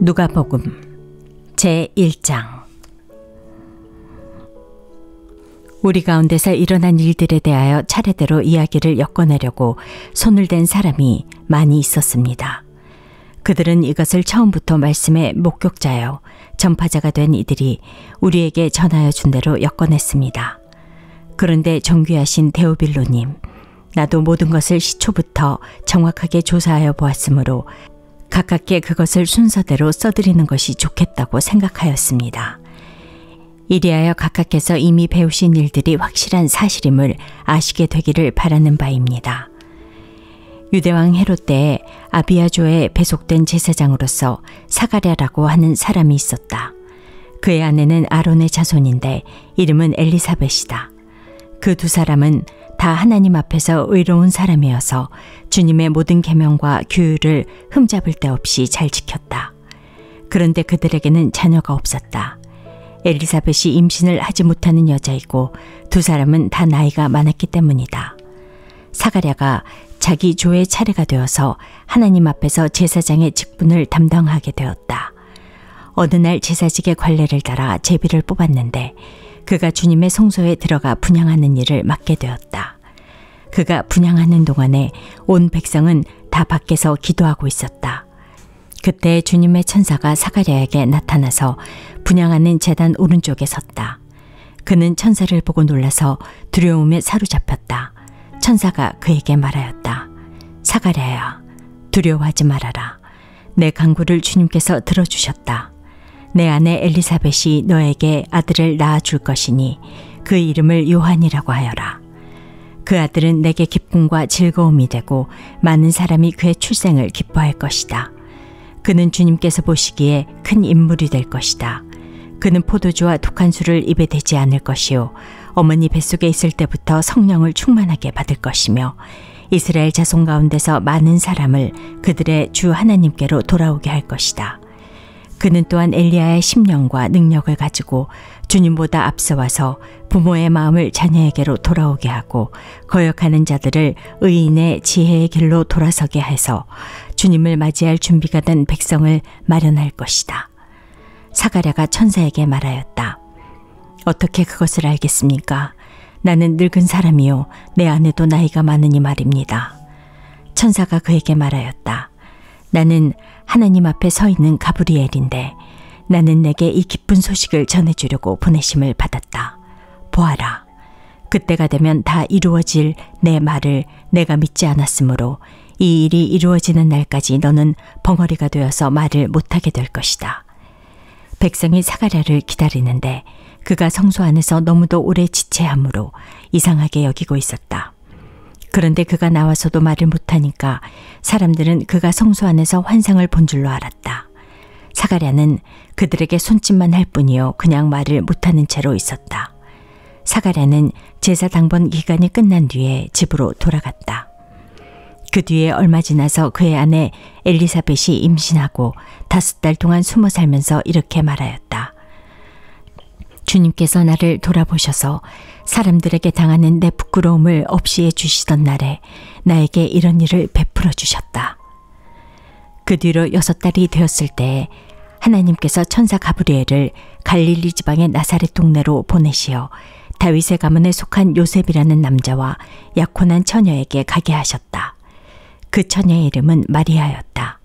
누가복음 제1장. 우리 가운데서 일어난 일들에 대하여 차례대로 이야기를 엮어내려고 손을 댄 사람이 많이 있었습니다. 그들은 이것을 처음부터 말씀의 목격자여 전파자가 된 이들이 우리에게 전하여 준 대로 엮어냈습니다. 그런데 존귀하신 데오빌로님, 나도 모든 것을 시초부터 정확하게 조사하여 보았으므로 가깝게 그것을 순서대로 써드리는 것이 좋겠다고 생각하였습니다. 이리하여 각각께서 이미 배우신 일들이 확실한 사실임을 아시게 되기를 바라는 바입니다. 유대왕 헤롯 때에 아비아조에 배속된 제사장으로서 사가랴라고 하는 사람이 있었다. 그의 아내는 아론의 자손인데 이름은 엘리사벳이다. 그 두 사람은 다 하나님 앞에서 의로운 사람이어서 주님의 모든 계명과 규율을 흠잡을 데 없이 잘 지켰다. 그런데 그들에게는 자녀가 없었다. 엘리사벳이 임신을 하지 못하는 여자이고 두 사람은 다 나이가 많았기 때문이다. 사가랴가 자기 조의 차례가 되어서 하나님 앞에서 제사장의 직분을 담당하게 되었다. 어느 날 제사직의 관례를 따라 제비를 뽑았는데 그가 주님의 성소에 들어가 분향하는 일을 맡게 되었다. 그가 분향하는 동안에 온 백성은 다 밖에서 기도하고 있었다. 그때 주님의 천사가 사가랴에게 나타나서 분향하는 제단 오른쪽에 섰다. 그는 천사를 보고 놀라서 두려움에 사로잡혔다. 천사가 그에게 말하였다. 사가랴야, 두려워하지 말아라. 내 간구를 주님께서 들어주셨다. 내 아내 엘리사벳이 너에게 아들을 낳아줄 것이니 그 이름을 요한이라고 하여라. 그 아들은 내게 기쁨과 즐거움이 되고 많은 사람이 그의 출생을 기뻐할 것이다. 그는 주님께서 보시기에 큰 인물이 될 것이다. 그는 포도주와 독한 술을 입에 대지 않을 것이요 어머니 뱃속에 있을 때부터 성령을 충만하게 받을 것이며 이스라엘 자손 가운데서 많은 사람을 그들의 주 하나님께로 돌아오게 할 것이다. 그는 또한 엘리야의 심령과 능력을 가지고 주님보다 앞서와서 부모의 마음을 자녀에게로 돌아오게 하고 거역하는 자들을 의인의 지혜의 길로 돌아서게 해서 주님을 맞이할 준비가 된 백성을 마련할 것이다. 사가랴가 천사에게 말하였다. 어떻게 그것을 알겠습니까? 나는 늙은 사람이요 내 아내도 나이가 많으니 말입니다. 천사가 그에게 말하였다. 나는 하나님 앞에 서 있는 가브리엘인데 나는 내게 이 기쁜 소식을 전해주려고 보내심을 받았다. 보아라, 그때가 되면 다 이루어질 내 말을 내가 믿지 않았으므로 이 일이 이루어지는 날까지 너는 벙어리가 되어서 말을 못하게 될 것이다. 백성이 사가랴를 기다리는데 그가 성소 안에서 너무도 오래 지체함으로 이상하게 여기고 있었다. 그런데 그가 나와서도 말을 못하니까 사람들은 그가 성소 안에서 환상을 본 줄로 알았다. 사가랴는 그들에게 손짓만 할 뿐이요 그냥 말을 못하는 채로 있었다. 사가랴는 제사 당번 기간이 끝난 뒤에 집으로 돌아갔다. 그 뒤에 얼마 지나서 그의 아내 엘리사벳이 임신하고 5달 동안 숨어 살면서 이렇게 말하였다. 주님께서 나를 돌아보셔서 사람들에게 당하는 내 부끄러움을 없이 해주시던 날에 나에게 이런 일을 베풀어 주셨다. 그 뒤로 6달이 되었을 때에 하나님께서 천사 가브리엘을 갈릴리 지방의 나사렛 동네로 보내시어 다윗의 가문에 속한 요셉이라는 남자와 약혼한 처녀에게 가게 하셨다. 그 처녀의 이름은 마리아였다.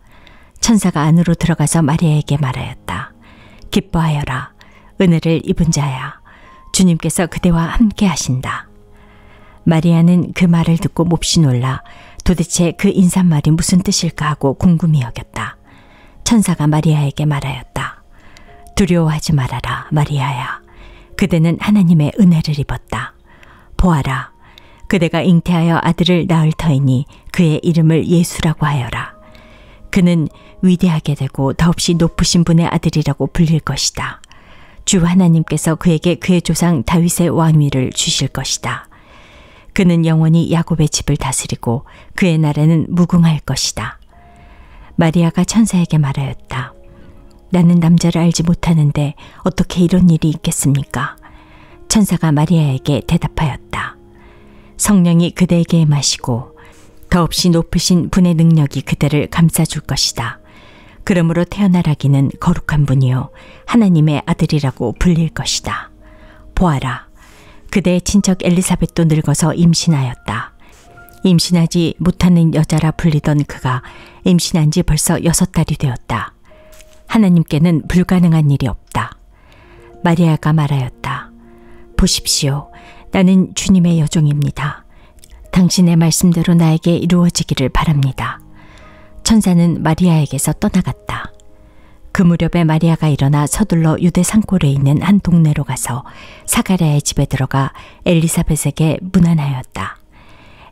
천사가 안으로 들어가서 마리아에게 말하였다. 기뻐하여라. 은혜를 입은 자야. 주님께서 그대와 함께 하신다. 마리아는 그 말을 듣고 몹시 놀라 도대체 그 인사말이 무슨 뜻일까 하고 궁금히 여겼다. 천사가 마리아에게 말하였다. 두려워하지 말아라, 마리아야. 그대는 하나님의 은혜를 입었다. 보아라, 그대가 잉태하여 아들을 낳을 터이니 그의 이름을 예수라고 하여라. 그는 위대하게 되고 더없이 높으신 분의 아들이라고 불릴 것이다. 주 하나님께서 그에게 그의 조상 다윗의 왕위를 주실 것이다. 그는 영원히 야곱의 집을 다스리고 그의 나라는 무궁할 것이다. 마리아가 천사에게 말하였다. 나는 남자를 알지 못하는데 어떻게 이런 일이 있겠습니까? 천사가 마리아에게 대답하였다. 성령이 그대에게 임하시고 더없이 높으신 분의 능력이 그대를 감싸줄 것이다. 그러므로 태어날 아기는 거룩한 분이요 하나님의 아들이라고 불릴 것이다. 보아라, 그대의 친척 엘리사벳도 늙어서 임신하였다. 임신하지 못하는 여자라 불리던 그가 임신한 지 벌써 6달이 되었다. 하나님께는 불가능한 일이 없다. 마리아가 말하였다. 보십시오. 나는 주님의 여종입니다. 당신의 말씀대로 나에게 이루어지기를 바랍니다. 천사는 마리아에게서 떠나갔다. 그 무렵에 마리아가 일어나 서둘러 유대 산골에 있는 한 동네로 가서 사가랴의 집에 들어가 엘리사벳에게 문안하였다.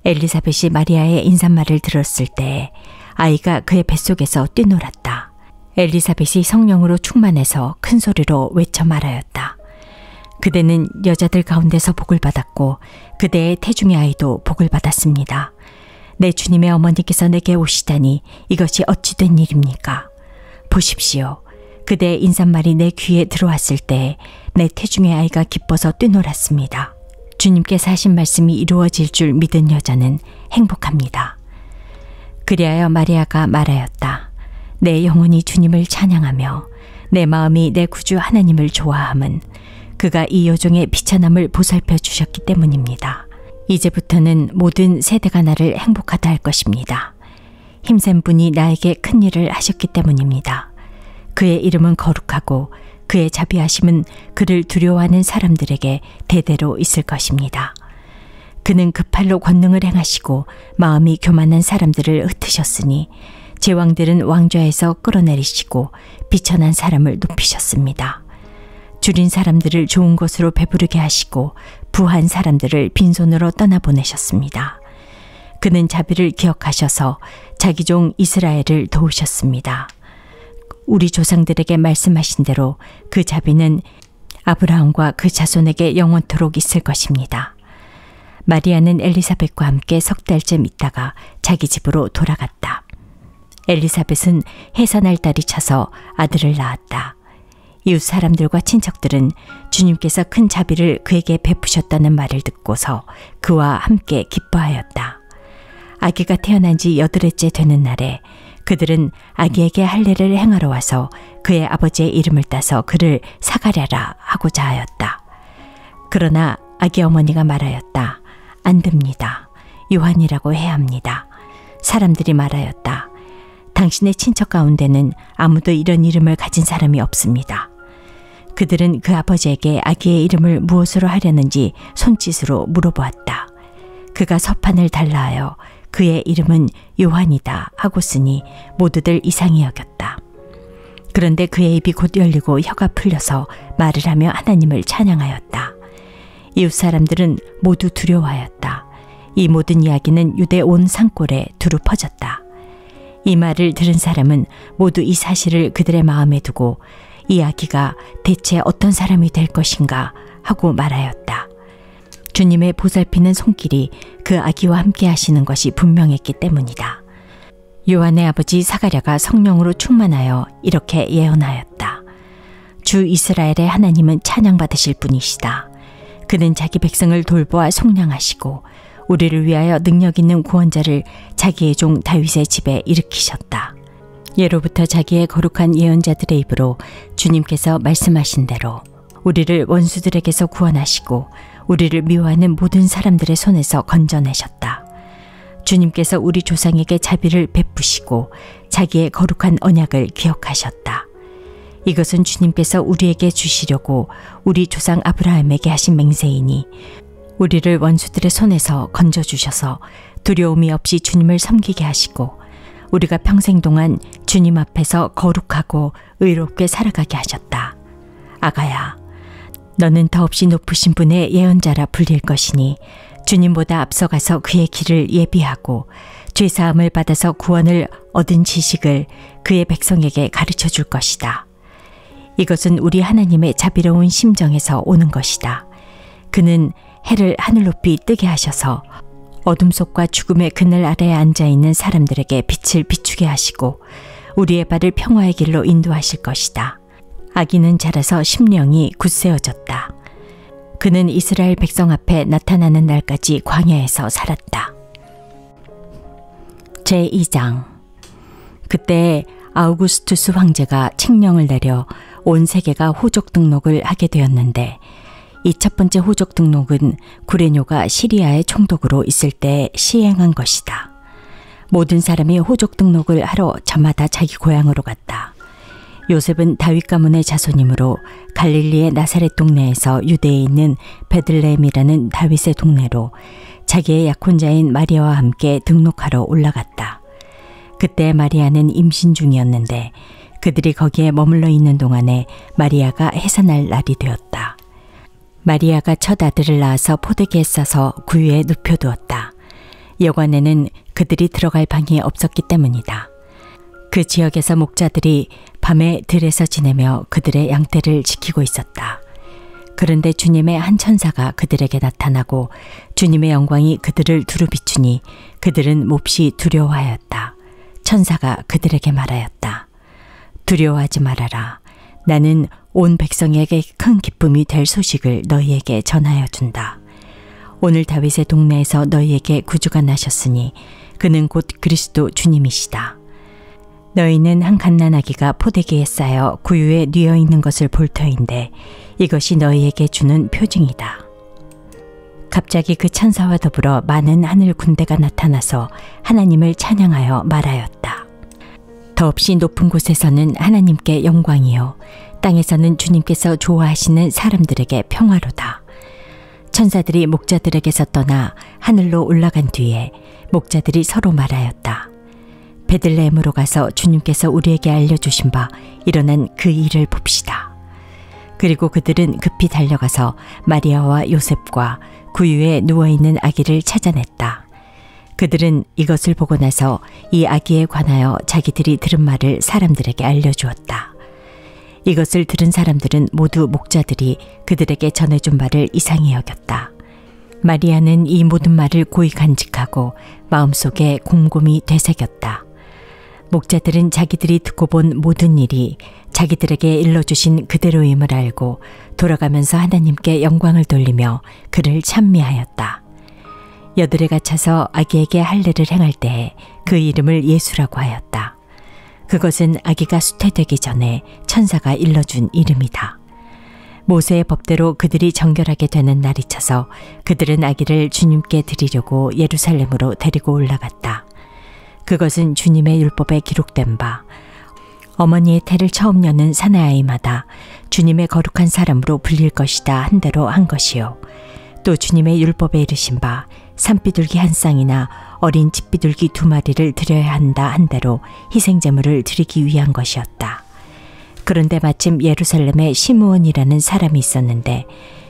엘리사벳이 마리아의 인사말을 들었을 때 아이가 그의 뱃속에서 뛰놀았다. 엘리사벳이 성령으로 충만해서 큰 소리로 외쳐 말하였다. 그대는 여자들 가운데서 복을 받았고 그대의 태중의 아이도 복을 받았습니다. 내 주님의 어머니께서 내게 오시다니 이것이 어찌 된 일입니까? 보십시오. 그대의 인사말이 내 귀에 들어왔을 때 내 태중의 아이가 기뻐서 뛰놀았습니다. 주님께서 하신 말씀이 이루어질 줄 믿은 여자는 행복합니다. 그리하여 마리아가 말하였다. 내 영혼이 주님을 찬양하며 내 마음이 내 구주 하나님을 좋아함은 그가 이 여종의 비천함을 보살펴 주셨기 때문입니다. 이제부터는 모든 세대가 나를 행복하다 할 것입니다. 힘센 분이 나에게 큰 일을 하셨기 때문입니다. 그의 이름은 거룩하고 그의 자비하심은 그를 두려워하는 사람들에게 대대로 있을 것입니다. 그는 그 팔로 권능을 행하시고 마음이 교만한 사람들을 흩으셨으니 제왕들은 왕좌에서 끌어내리시고 비천한 사람을 높이셨습니다. 줄인 사람들을 좋은 것으로 배부르게 하시고 부한 사람들을 빈손으로 떠나보내셨습니다. 그는 자비를 기억하셔서 자기 종 이스라엘을 도우셨습니다. 우리 조상들에게 말씀하신 대로 그 자비는 아브라함과 그 자손에게 영원토록 있을 것입니다. 마리아는 엘리사벳과 함께 6달쯤 있다가 자기 집으로 돌아갔다. 엘리사벳은 해산할 달이 차서 아들을 낳았다. 이웃 사람들과 친척들은 주님께서 큰 자비를 그에게 베푸셨다는 말을 듣고서 그와 함께 기뻐하였다. 아기가 태어난 지 8회째 되는 날에 그들은 아기에게 할례를 행하러 와서 그의 아버지의 이름을 따서 그를 사가랴라 하고자 하였다. 그러나 아기 어머니가 말하였다. 안 됩니다. 요한이라고 해야 합니다. 사람들이 말하였다. 당신의 친척 가운데는 아무도 이런 이름을 가진 사람이 없습니다. 그들은 그 아버지에게 아기의 이름을 무엇으로 하려는지 손짓으로 물어보았다. 그가 서판을 달라하여 그의 이름은 요한이다 하고 쓰니 모두들 이상히 여겼다. 그런데 그의 입이 곧 열리고 혀가 풀려서 말을 하며 하나님을 찬양하였다. 이웃 사람들은 모두 두려워하였다. 이 모든 이야기는 유대 온 산골에 두루 퍼졌다. 이 말을 들은 사람은 모두 이 사실을 그들의 마음에 두고 이 아기가 대체 어떤 사람이 될 것인가 하고 말하였다. 주님의 보살피는 손길이 그 아기와 함께 하시는 것이 분명했기 때문이다. 요한의 아버지 사가랴가 성령으로 충만하여 이렇게 예언하였다. 주 이스라엘의 하나님은 찬양받으실 분이시다. 그는 자기 백성을 돌보아 속량하시고 우리를 위하여 능력 있는 구원자를 자기의 종 다윗의 집에 일으키셨다. 예로부터 자기의 거룩한 예언자들의 입으로 주님께서 말씀하신 대로 우리를 원수들에게서 구원하시고 우리를 미워하는 모든 사람들의 손에서 건져내셨다. 주님께서 우리 조상에게 자비를 베푸시고 자기의 거룩한 언약을 기억하셨다. 이것은 주님께서 우리에게 주시려고 우리 조상 아브라함에게 하신 맹세이니 우리를 원수들의 손에서 건져주셔서 두려움이 없이 주님을 섬기게 하시고 우리가 평생 동안 주님 앞에서 거룩하고 의롭게 살아가게 하셨다. 아가야, 너는 더없이 높으신 분의 예언자라 불릴 것이니 주님보다 앞서가서 그의 길을 예비하고 죄사함을 받아서 구원을 얻은 지식을 그의 백성에게 가르쳐 줄 것이다. 이것은 우리 하나님의 자비로운 심정에서 오는 것이다. 그는 해를 하늘 높이 뜨게 하셔서 어둠 속과 죽음의 그늘 아래에 앉아있는 사람들에게 빛을 비추게 하시고 우리의 발을 평화의 길로 인도하실 것이다. 아기는 자라서 심령이 굳세어졌다. 그는 이스라엘 백성 앞에 나타나는 날까지 광야에서 살았다. 제2장. 그때 아우구스투스 황제가 칙령을 내려 온 세계가 호족 등록을 하게 되었는데 이 첫 번째 호족 등록은 구레뇨가 시리아의 총독으로 있을 때 시행한 것이다. 모든 사람이 호족 등록을 하러 저마다 자기 고향으로 갔다. 요셉은 다윗 가문의 자손이므로 갈릴리의 나사렛 동네에서 유대에 있는 베들레헴이라는 다윗의 동네로 자기의 약혼자인 마리아와 함께 등록하러 올라갔다. 그때 마리아는 임신 중이었는데 그들이 거기에 머물러 있는 동안에 마리아가 해산할 날이 되었다. 마리아가 첫 아들을 낳아서 포대기에 싸서 구유에 눕혀두었다. 여관에는 그들이 들어갈 방이 없었기 때문이다. 그 지역에서 목자들이 밤에 들에서 지내며 그들의 양떼를 지키고 있었다. 그런데 주님의 한 천사가 그들에게 나타나고 주님의 영광이 그들을 두루 비추니 그들은 몹시 두려워하였다. 천사가 그들에게 말하였다. 두려워하지 말아라. 나는 온 백성에게 큰 기쁨이 될 소식을 너희에게 전하여 준다. 오늘 다윗의 동네에서 너희에게 구주가 나셨으니 그는 곧 그리스도 주님이시다. 너희는 한 갓난아기가 포대기에 쌓여 구유에 뉘어 있는 것을 볼 터인데 이것이 너희에게 주는 표징이다. 갑자기 그 천사와 더불어 많은 하늘 군대가 나타나서 하나님을 찬양하여 말하였다. 더없이 높은 곳에서는 하나님께 영광이요 땅에서는 주님께서 좋아하시는 사람들에게 평화로다. 천사들이 목자들에게서 떠나 하늘로 올라간 뒤에 목자들이 서로 말하였다. 베들레헴으로 가서 주님께서 우리에게 알려주신 바 일어난 그 일을 봅시다. 그리고 그들은 급히 달려가서 마리아와 요셉과 구유에 누워있는 아기를 찾아냈다. 그들은 이것을 보고 나서 이 아기에 관하여 자기들이 들은 말을 사람들에게 알려주었다. 이것을 들은 사람들은 모두 목자들이 그들에게 전해준 바를 이상히 여겼다. 마리아는 이 모든 말을 고이 간직하고 마음속에 곰곰이 되새겼다. 목자들은 자기들이 듣고 본 모든 일이 자기들에게 일러주신 그대로임을 알고 돌아가면서 하나님께 영광을 돌리며 그를 찬미하였다. 여들에 갇혀서 아기에게 할례를 행할 때에 그 이름을 예수라고 하였다. 그것은 아기가 수태되기 전에 천사가 일러준 이름이다. 모세의 법대로 그들이 정결하게 되는 날이 차서 그들은 아기를 주님께 드리려고 예루살렘으로 데리고 올라갔다. 그것은 주님의 율법에 기록된 바 어머니의 태를 처음 여는 사내아이마다 주님의 거룩한 사람으로 불릴 것이다 한 대로 한 것이요. 또 주님의 율법에 이르신 바 산비둘기 한 쌍이나 어린 집비둘기 2마리를 드려야 한다 한 대로 희생제물을 드리기 위한 것이었다. 그런데 마침 예루살렘에 시므온이라는 사람이 있었는데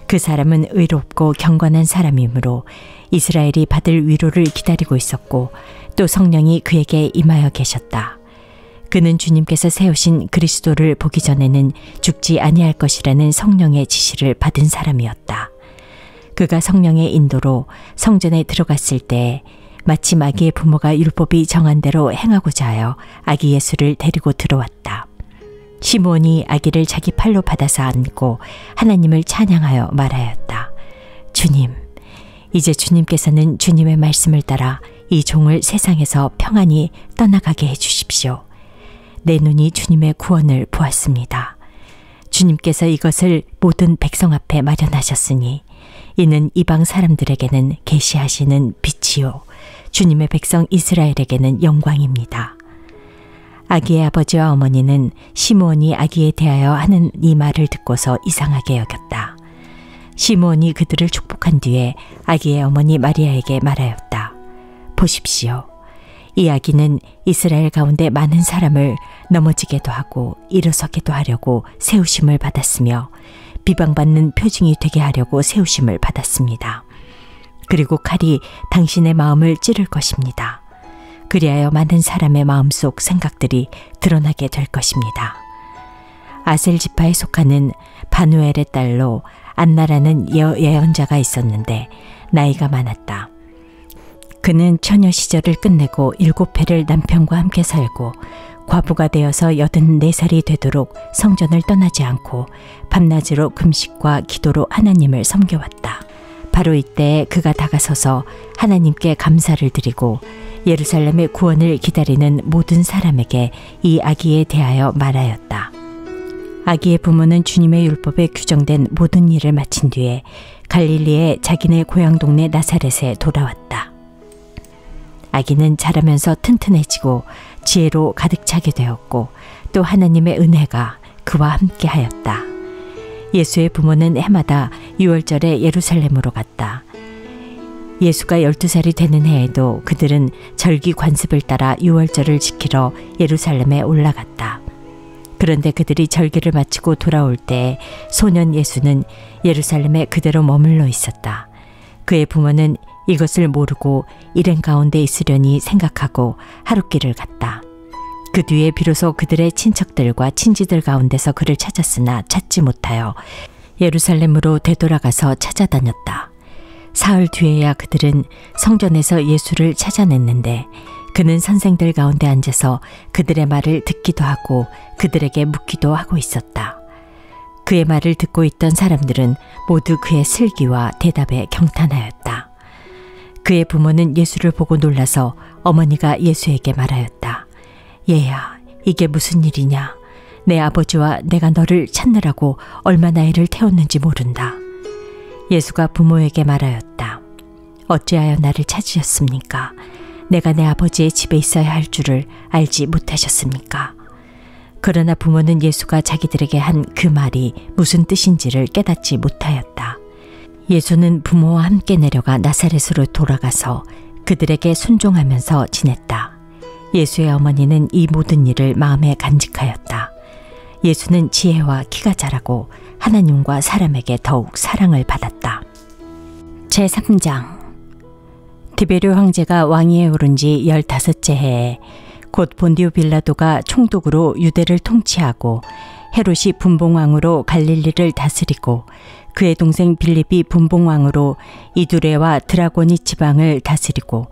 그 사람은 의롭고 경건한 사람이므로 이스라엘이 받을 위로를 기다리고 있었고 또 성령이 그에게 임하여 계셨다. 그는 주님께서 세우신 그리스도를 보기 전에는 죽지 아니할 것이라는 성령의 지시를 받은 사람이었다. 그가 성령의 인도로 성전에 들어갔을 때 마침 아기의 부모가 율법이 정한 대로 행하고자 하여 아기 예수를 데리고 들어왔다. 시므온이 아기를 자기 팔로 받아서 안고 하나님을 찬양하여 말하였다. 주님, 이제 주님께서는 주님의 말씀을 따라 이 종을 세상에서 평안히 떠나가게 해주십시오. 내 눈이 주님의 구원을 보았습니다. 주님께서 이것을 모든 백성 앞에 마련하셨으니 이는 이방 사람들에게는 계시하시는 빛이요 주님의 백성 이스라엘에게는 영광입니다. 아기의 아버지와 어머니는 시므온이 아기에 대하여 하는 이 말을 듣고서 이상하게 여겼다. 시므온이 그들을 축복한 뒤에 아기의 어머니 마리아에게 말하였다. 보십시오. 이 아기는 이스라엘 가운데 많은 사람을 넘어지게도 하고 일어서게도 하려고 세우심을 받았으며 비방받는 표징이 되게 하려고 세우심을 받았습니다. 그리고 칼이 당신의 마음을 찌를 것입니다. 그리하여 많은 사람의 마음속 생각들이 드러나게 될 것입니다. 아셀 지파에 속하는 바누엘의 딸로 안나라는 예언자가 있었는데 나이가 많았다. 그는 처녀 시절을 끝내고 7해를 남편과 함께 살고 과부가 되어서 84살이 되도록 성전을 떠나지 않고 밤낮으로 금식과 기도로 하나님을 섬겨왔다. 바로 이때 그가 다가서서 하나님께 감사를 드리고 예루살렘의 구원을 기다리는 모든 사람에게 이 아기에 대하여 말하였다. 아기의 부모는 주님의 율법에 규정된 모든 일을 마친 뒤에 갈릴리의 자기네 고향 동네 나사렛에 돌아왔다. 아기는 자라면서 튼튼해지고 지혜로 가득 차게 되었고 또 하나님의 은혜가 그와 함께 하였다. 예수의 부모는 해마다 6월절에 예루살렘으로 갔다. 예수가 12살이 되는 해에도 그들은 절기 관습을 따라 6월절을 지키러 예루살렘에 올라갔다. 그런데 그들이 절기를 마치고 돌아올 때 소년 예수는 예루살렘에 그대로 머물러 있었다. 그의 부모는 이것을 모르고 일행 가운데 있으려니 생각하고 하룻길을 갔다. 그 뒤에 비로소 그들의 친척들과 친지들 가운데서 그를 찾았으나 찾지 못하여 예루살렘으로 되돌아가서 찾아다녔다. 사흘 뒤에야 그들은 성전에서 예수를 찾아냈는데 그는 선생들 가운데 앉아서 그들의 말을 듣기도 하고 그들에게 묻기도 하고 있었다. 그의 말을 듣고 있던 사람들은 모두 그의 슬기와 대답에 경탄하였다. 그의 부모는 예수를 보고 놀라서 어머니가 예수에게 말하였다. 얘야, 이게 무슨 일이냐? 내 아버지와 내가 너를 찾느라고 얼마나 애를 태웠는지 모른다. 예수가 부모에게 말하였다. 어찌하여 나를 찾으셨습니까? 내가 내 아버지의 집에 있어야 할 줄을 알지 못하셨습니까? 그러나 부모는 예수가 자기들에게 한 그 말이 무슨 뜻인지를 깨닫지 못하였다. 예수는 부모와 함께 내려가 나사렛으로 돌아가서 그들에게 순종하면서 지냈다. 예수의 어머니는 이 모든 일을 마음에 간직하였다. 예수는 지혜와 키가 자라고 하나님과 사람에게 더욱 사랑을 받았다. 제3장 디베료 황제가 왕위에 오른 지 15째 해에 곧 본디오 빌라도가 총독으로 유대를 통치하고 헤롯이 분봉왕으로 갈릴리를 다스리고 그의 동생 빌립이 분봉왕으로 이두레와 드라고니 지방을 다스리고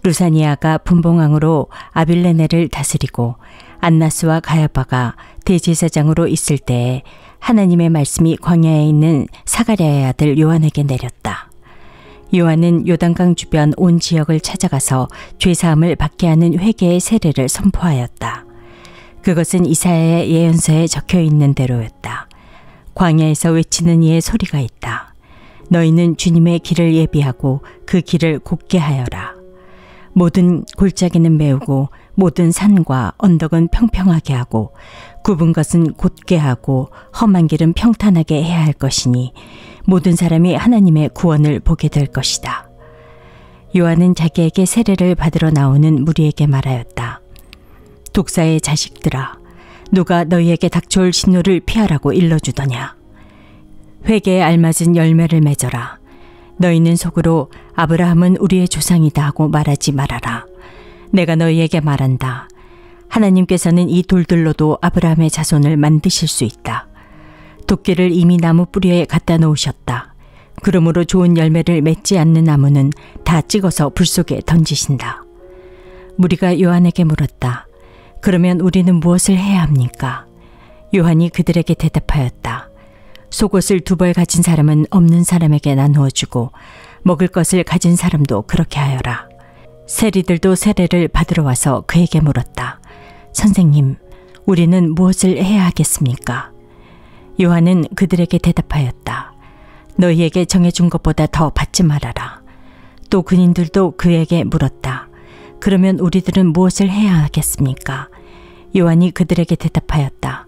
루사니아가 분봉왕으로 아빌레네를 다스리고 안나스와 가야바가 대제사장으로 있을 때에 하나님의 말씀이 광야에 있는 사가랴의 아들 요한에게 내렸다. 요한은 요단강 주변 온 지역을 찾아가서 죄사함을 받게 하는 회개의 세례를 선포하였다. 그것은 이사야의 예언서에 적혀 있는 대로였다. 광야에서 외치는 이의 소리가 있다. 너희는 주님의 길을 예비하고 그 길을 곧게 하여라. 모든 골짜기는 메우고 모든 산과 언덕은 평평하게 하고 굽은 것은 곧게 하고 험한 길은 평탄하게 해야 할 것이니 모든 사람이 하나님의 구원을 보게 될 것이다. 요한은 자기에게 세례를 받으러 나오는 무리에게 말하였다. 독사의 자식들아, 누가 너희에게 닥쳐올 진노를 피하라고 일러주더냐. 회개에 알맞은 열매를 맺어라. 너희는 속으로 아브라함은 우리의 조상이다 하고 말하지 말아라. 내가 너희에게 말한다. 하나님께서는 이 돌들로도 아브라함의 자손을 만드실 수 있다. 도끼를 이미 나무 뿌리에 갖다 놓으셨다. 그러므로 좋은 열매를 맺지 않는 나무는 다 찍어서 불 속에 던지신다. 무리가 요한에게 물었다. 그러면 우리는 무엇을 해야 합니까? 요한이 그들에게 대답하였다. 속옷을 2벌 가진 사람은 없는 사람에게 나누어 주고 먹을 것을 가진 사람도 그렇게 하여라. 세리들도 세례를 받으러 와서 그에게 물었다. 선생님, 우리는 무엇을 해야 하겠습니까? 요한은 그들에게 대답하였다. 너희에게 정해준 것보다 더 받지 말아라. 또 군인들도 그에게 물었다. 그러면 우리들은 무엇을 해야 하겠습니까? 요한이 그들에게 대답하였다.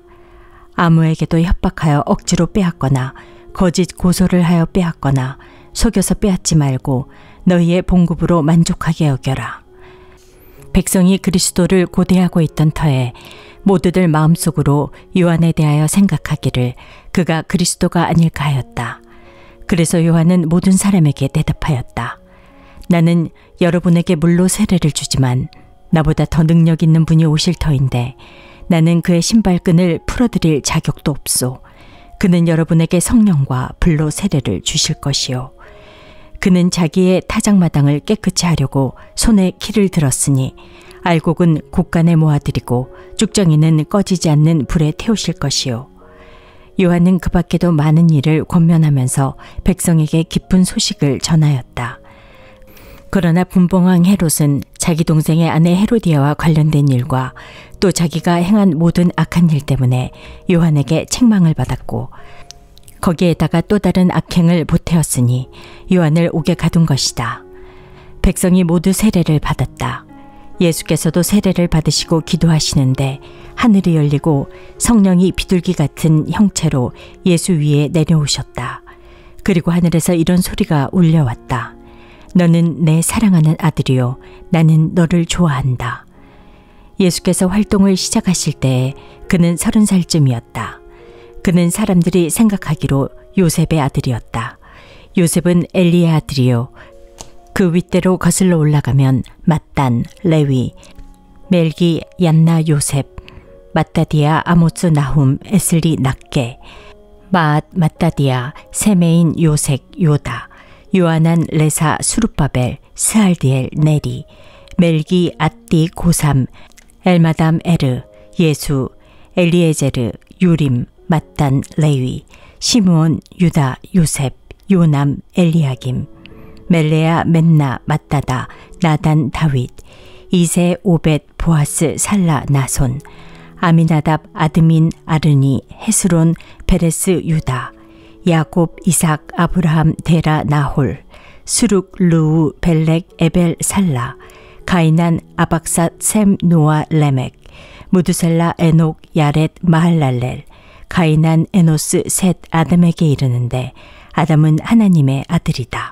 아무에게도 협박하여 억지로 빼앗거나 거짓 고소를 하여 빼앗거나 속여서 빼앗지 말고 너희의 봉급으로 만족하게 여겨라. 백성이 그리스도를 고대하고 있던 터에 모두들 마음속으로 요한에 대하여 생각하기를 그가 그리스도가 아닐까 하였다. 그래서 요한은 모든 사람에게 대답하였다. 나는 여러분에게 물로 세례를 주지만 나보다 더 능력 있는 분이 오실 터인데 나는 그의 신발끈을 풀어드릴 자격도 없소. 그는 여러분에게 성령과 불로 세례를 주실 것이요. 그는 자기의 타작마당을 깨끗이 하려고 손에 키를 들었으니 알곡은 곡간에 모아드리고 쭉정이는 꺼지지 않는 불에 태우실 것이요. 요한은 그 밖에도 많은 일을 권면하면서 백성에게 기쁜 소식을 전하였다. 그러나 분봉왕 헤롯은 자기 동생의 아내 헤로디아와 관련된 일과 또 자기가 행한 모든 악한 일 때문에 요한에게 책망을 받았고 거기에다가 또 다른 악행을 보태었으니 요한을 옥에 가둔 것이다. 백성이 모두 세례를 받았다. 예수께서도 세례를 받으시고 기도하시는데 하늘이 열리고 성령이 비둘기 같은 형체로 예수 위에 내려오셨다. 그리고 하늘에서 이런 소리가 울려왔다. 너는 내 사랑하는 아들이요 나는 너를 좋아한다. 예수께서 활동을 시작하실 때에 그는 30살쯤이었다. 그는 사람들이 생각하기로 요셉의 아들이었다. 요셉은 엘리의 아들이요 그 윗대로 거슬러 올라가면 맏단, 레위, 멜기, 얀나, 요셉, 마따디아, 아모스, 나훔, 에슬리, 낫게, 마앗, 마따디아, 세메인, 요색, 요다, 요하난, 레사, 수룹바벨, 스알디엘, 네리, 멜기, 앗디, 고삼, 엘마담, 에르, 예수, 엘리에제르, 유림, 맏단, 레위, 시므온, 유다, 요셉, 요남, 엘리야김, 멜레아, 맨나, 마따다, 나단, 다윗, 이세, 오벳, 보아스, 살라, 나손, 아미나답, 아드민, 아르니, 헤스론, 베레스, 유다, 야곱, 이삭, 아브라함, 데라, 나홀, 수룩, 르우, 벨렉, 에벨, 살라, 가이난, 아박삿, 셈, 노아, 레멕, 무드셀라, 에녹, 야렛, 마할랄렐, 가이난, 에노스, 셋, 아담에게 이르는데 아담은 하나님의 아들이다.